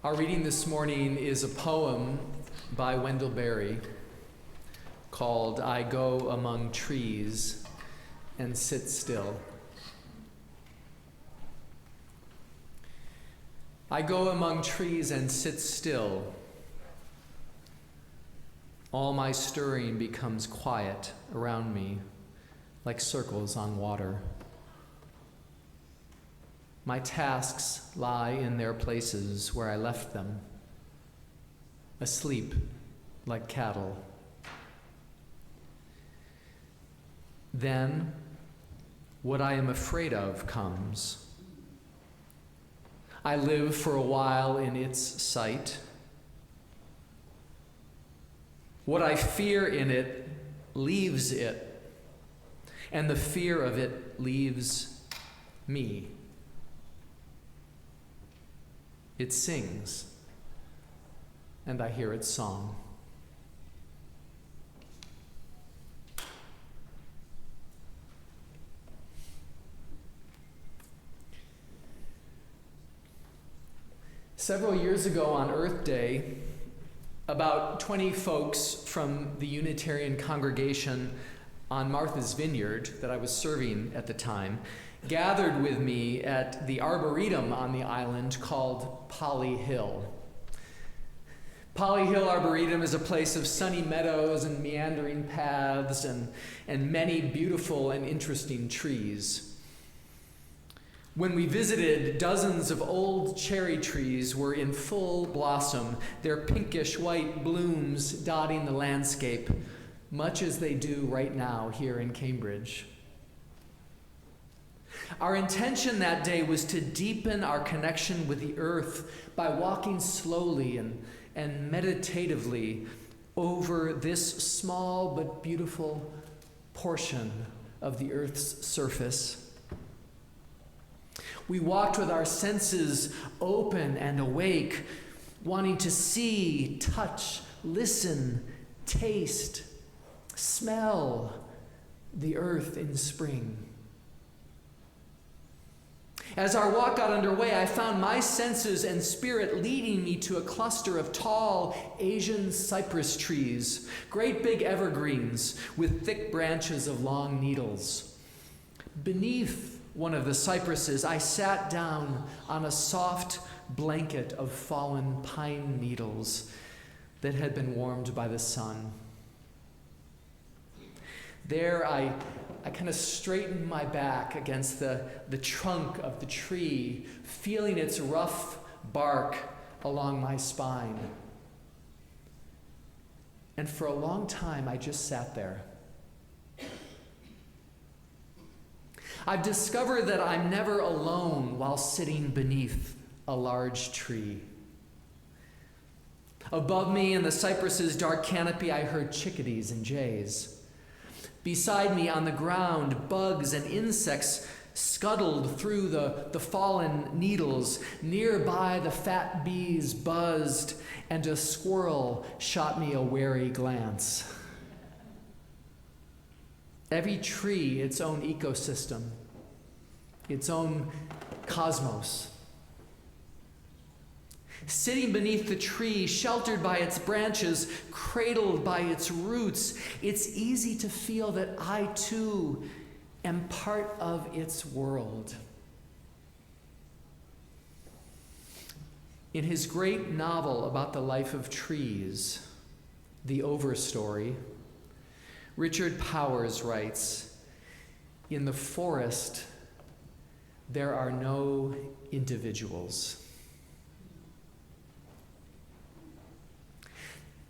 Our reading this morning is a poem by Wendell Berry called I Go Among Trees and Sit Still. I go among trees and sit still. All my stirring becomes quiet around me, like circles on water. My tasks lie in their places where I left them, asleep like cattle. Then, what I am afraid of comes. I live for a while in its sight. What I fear in it leaves it, and the fear of it leaves me. It sings, and I hear its song. Several years ago on Earth Day, about 20 folks from the Unitarian congregation on Martha's Vineyard that I was serving at the time gathered with me at the arboretum on the island called Polly Hill. Polly Hill Arboretum is a place of sunny meadows and meandering paths and many beautiful and interesting trees. When we visited, dozens of old cherry trees were in full blossom, their pinkish white blooms dotting the landscape, much as they do right now here in Cambridge. Our intention that day was to deepen our connection with the earth by walking slowly and meditatively over this small but beautiful portion of the earth's surface. We walked with our senses open and awake, wanting to see, touch, listen, taste, smell the earth in spring. As our walk got underway, I found my senses and spirit leading me to a cluster of tall Asian cypress trees, great big evergreens with thick branches of long needles. Beneath one of the cypresses, I sat down on a soft blanket of fallen pine needles that had been warmed by the sun. There I kind of straightened my back against the trunk of the tree, feeling its rough bark along my spine. And for a long time, I just sat there. I've discovered that I'm never alone while sitting beneath a large tree. Above me in the cypress's dark canopy, I heard chickadees and jays. Beside me on the ground, bugs and insects scuttled through the fallen needles. Nearby, the fat bees buzzed, and a squirrel shot me a wary glance. Every tree, its own ecosystem, its own cosmos. Sitting beneath the tree, sheltered by its branches, cradled by its roots, it's easy to feel that I too am part of its world. In his great novel about the life of trees, The Overstory, Richard Powers writes, "In the forest, there are no individuals."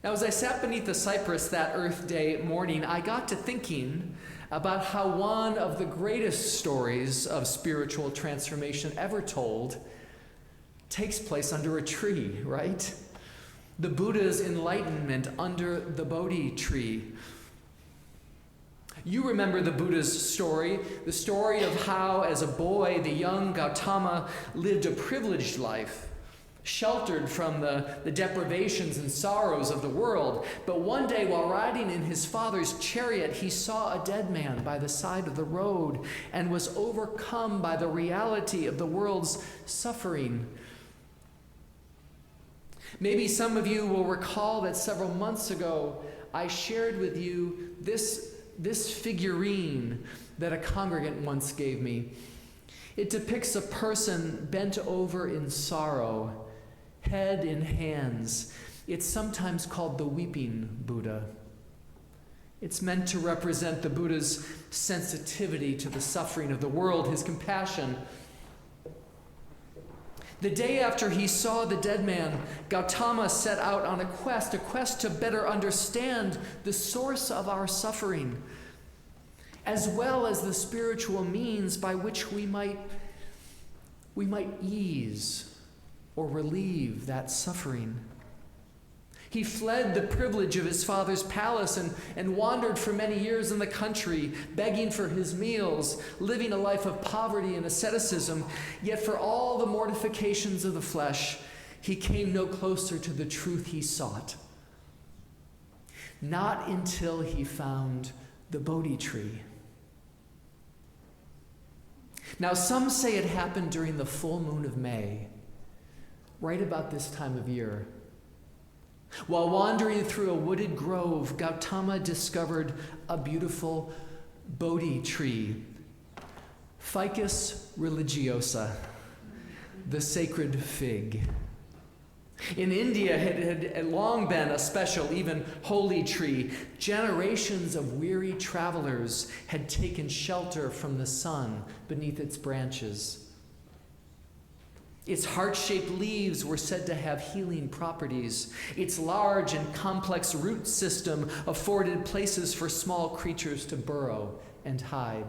Now, as I sat beneath the cypress that Earth Day morning, I got to thinking about how one of the greatest stories of spiritual transformation ever told takes place under a tree, right? The Buddha's enlightenment under the Bodhi tree. You remember the Buddha's story, the story of how, as a boy, the young Gautama lived a privileged life, sheltered from the deprivations and sorrows of the world. But one day, while riding in his father's chariot, he saw a dead man by the side of the road and was overcome by the reality of the world's suffering. Maybe some of you will recall that several months ago I shared with you this figurine that a congregant once gave me. It depicts a person bent over in sorrow, head in hands. It's sometimes called the Weeping Buddha. It's meant to represent the Buddha's sensitivity to the suffering of the world, his compassion. The day after he saw the dead man, Gautama set out on a quest to better understand the source of our suffering, as well as the spiritual means by which we might ease or relieve that suffering. He fled the privilege of his father's palace and wandered for many years in the country, begging for his meals, living a life of poverty and asceticism. Yet for all the mortifications of the flesh, he came no closer to the truth he sought. Not until he found the Bodhi tree. Now, some say it happened during the full moon of May, right about this time of year. While wandering through a wooded grove, Gautama discovered a beautiful Bodhi tree, Ficus religiosa, the sacred fig. In India, it had long been a special, even holy tree. Generations of weary travelers had taken shelter from the sun beneath its branches. Its heart-shaped leaves were said to have healing properties. Its large and complex root system afforded places for small creatures to burrow and hide.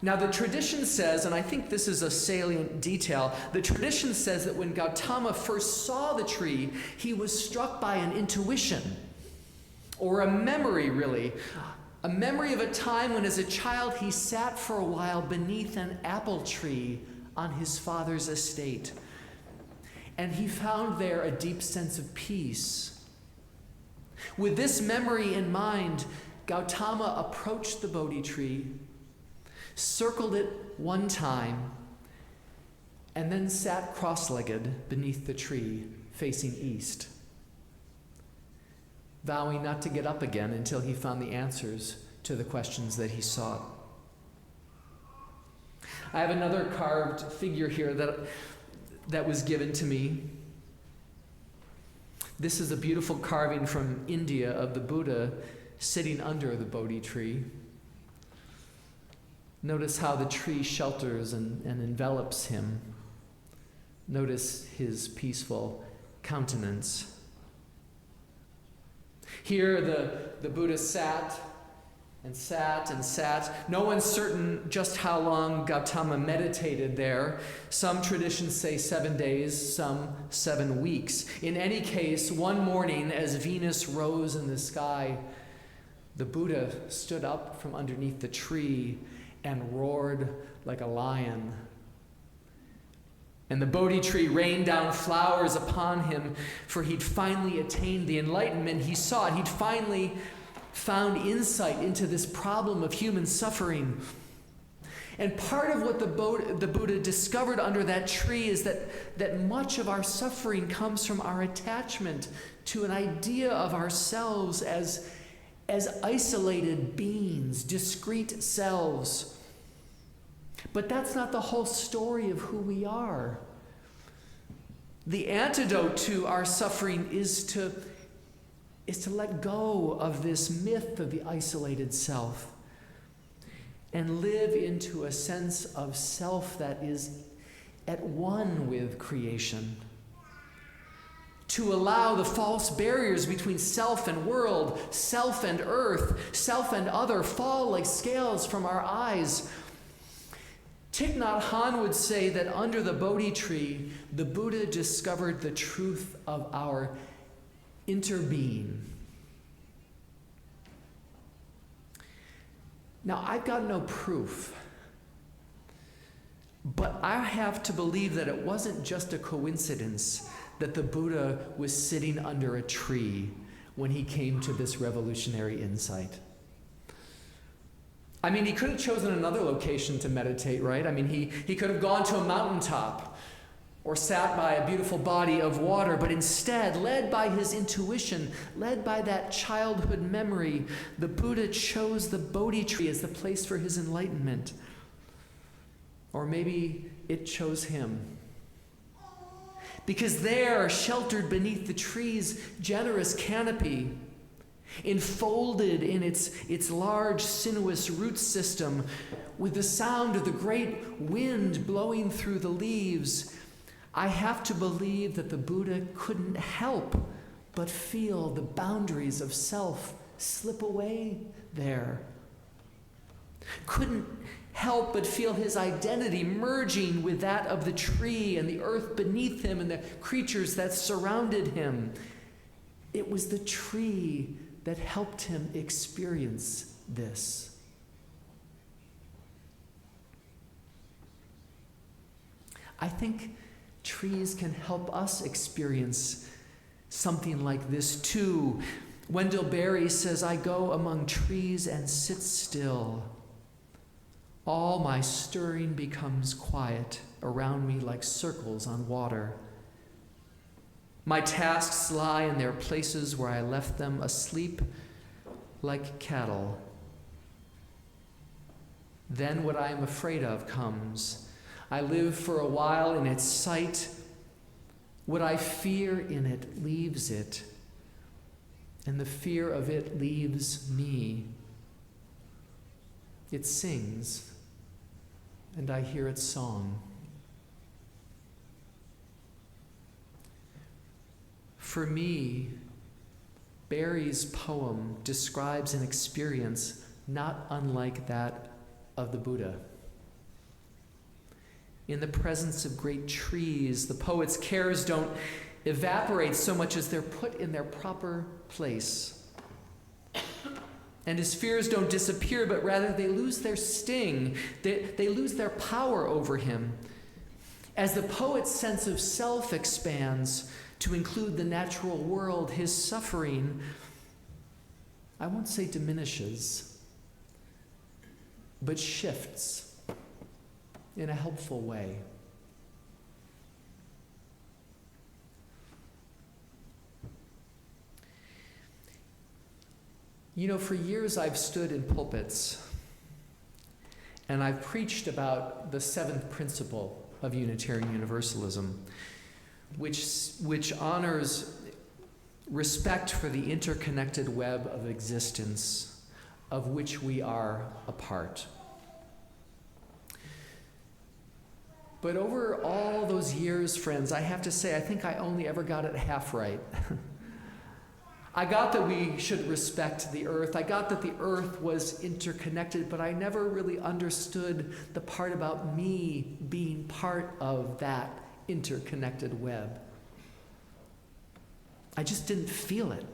Now, the tradition says, and I think this is a salient detail, the tradition says that when Gautama first saw the tree, he was struck by an intuition, or a memory, really. A memory of a time when, as a child, he sat for a while beneath an apple tree on his father's estate. And he found there a deep sense of peace. With this memory in mind, Gautama approached the Bodhi tree, circled it one time, and then sat cross-legged beneath the tree, facing east, vowing not to get up again until he found the answers to the questions that he sought. I have another carved figure here that was given to me. This is a beautiful carving from India of the Buddha sitting under the Bodhi tree. Notice how the tree shelters and envelops him. Notice his peaceful countenance. Here the Buddha sat and sat and sat. No one's certain just how long Gautama meditated there. Some traditions say 7 days, some 7 weeks. In any case, one morning as Venus rose in the sky, the Buddha stood up from underneath the tree and roared like a lion. And the Bodhi tree rained down flowers upon him, for he'd finally attained the enlightenment he sought. He'd finally found insight into this problem of human suffering. And part of what the Buddha discovered under that tree is that much of our suffering comes from our attachment to an idea of ourselves as isolated beings, discrete selves. But that's not the whole story of who we are. The antidote to our suffering is to let go of this myth of the isolated self and live into a sense of self that is at one with creation. To allow the false barriers between self and world, self and earth, self and other fall like scales from our eyes. Thich Nhat Hanh would say that under the Bodhi tree, the Buddha discovered the truth of our interbeing. Now, I've got no proof, but I have to believe that it wasn't just a coincidence that the Buddha was sitting under a tree when he came to this revolutionary insight. I mean, he could have chosen another location to meditate, right? I mean, he could have gone to a mountaintop or sat by a beautiful body of water, but instead, led by his intuition, led by that childhood memory, the Buddha chose the Bodhi tree as the place for his enlightenment. Or maybe it chose him. Because there, sheltered beneath the tree's generous canopy, enfolded in its large sinuous root system, with the sound of the great wind blowing through the leaves, I have to believe that the Buddha couldn't help but feel the boundaries of self slip away there. Couldn't help but feel his identity merging with that of the tree and the earth beneath him and the creatures that surrounded him. It was the tree that helped him experience this. I think trees can help us experience something like this too. Wendell Berry says, "I go among trees and sit still. All my stirring becomes quiet around me like circles on water. My tasks lie in their places where I left them, asleep like cattle. Then what I am afraid of comes. I live for a while in its sight. What I fear in it leaves it, and the fear of it leaves me. It sings, and I hear its song." For me, Barry's poem describes an experience not unlike that of the Buddha. In the presence of great trees, the poet's cares don't evaporate so much as they're put in their proper place. And his fears don't disappear, but rather they lose their sting. They lose their power over him. As the poet's sense of self expands to include the natural world, his suffering, I won't say diminishes, but shifts in a helpful way. You know, for years I've stood in pulpits and I've preached about the seventh principle of Unitarian Universalism, which honors respect for the interconnected web of existence of which we are a part. But over all those years, friends, I have to say, I think I only ever got it half right. I got that we should respect the earth. I got that the earth was interconnected, but I never really understood the part about me being part of that interconnected web. I just didn't feel it.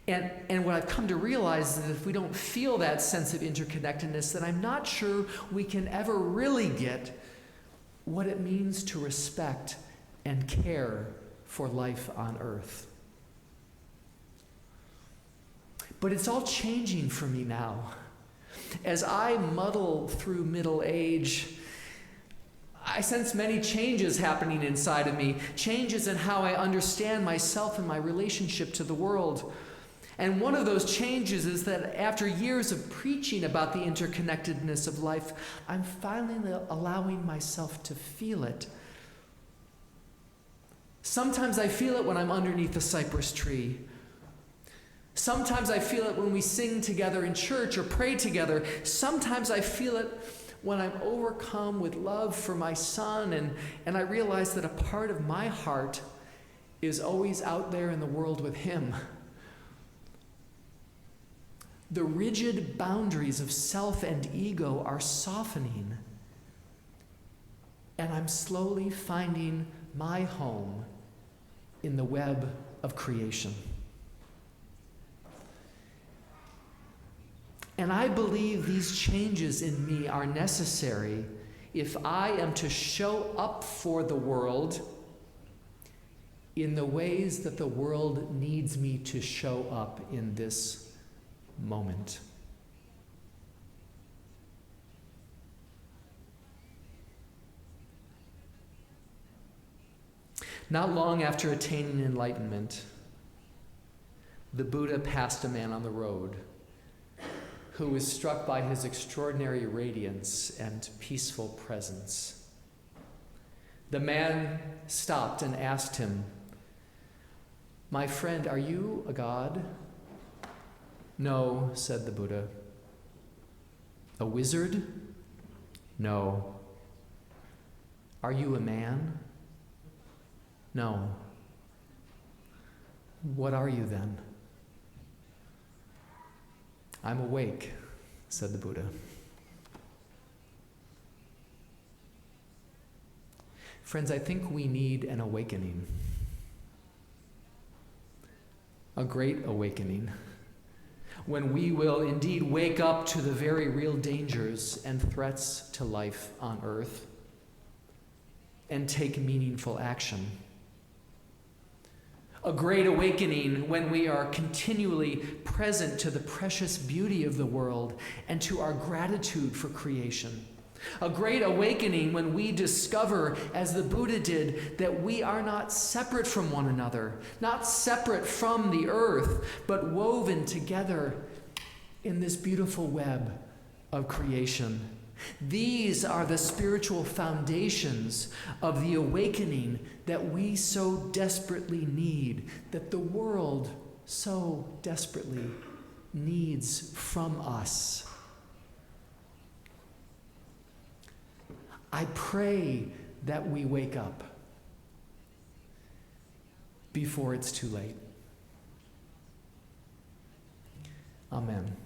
And what I've come to realize is that if we don't feel that sense of interconnectedness, then I'm not sure we can ever really get what it means to respect and care for life on earth. But it's all changing for me now. As I muddle through middle age, I sense many changes happening inside of me, changes in how I understand myself and my relationship to the world. And one of those changes is that after years of preaching about the interconnectedness of life, I'm finally allowing myself to feel it. Sometimes I feel it when I'm underneath a cypress tree. Sometimes I feel it when we sing together in church or pray together. Sometimes I feel it when I'm overcome with love for my son and I realize that a part of my heart is always out there in the world with him. The rigid boundaries of self and ego are softening, and I'm slowly finding my home in the web of creation. And I believe these changes in me are necessary if I am to show up for the world in the ways that the world needs me to show up in this moment. Not long after attaining enlightenment, the Buddha passed a man on the road who was struck by his extraordinary radiance and peaceful presence. The man stopped and asked him, "My friend, are you a god?" "No," said the Buddha. "A wizard?" "No." "Are you a man?" "No." "What are you then?" "I'm awake," said the Buddha. Friends, I think we need an awakening. A great awakening. When we will indeed wake up to the very real dangers and threats to life on earth and take meaningful action. A great awakening when we are continually present to the precious beauty of the world and to our gratitude for creation. A great awakening when we discover, as the Buddha did, that we are not separate from one another, not separate from the earth, but woven together in this beautiful web of creation. These are the spiritual foundations of the awakening that we so desperately need, that the world so desperately needs from us. I pray that we wake up before it's too late. Amen.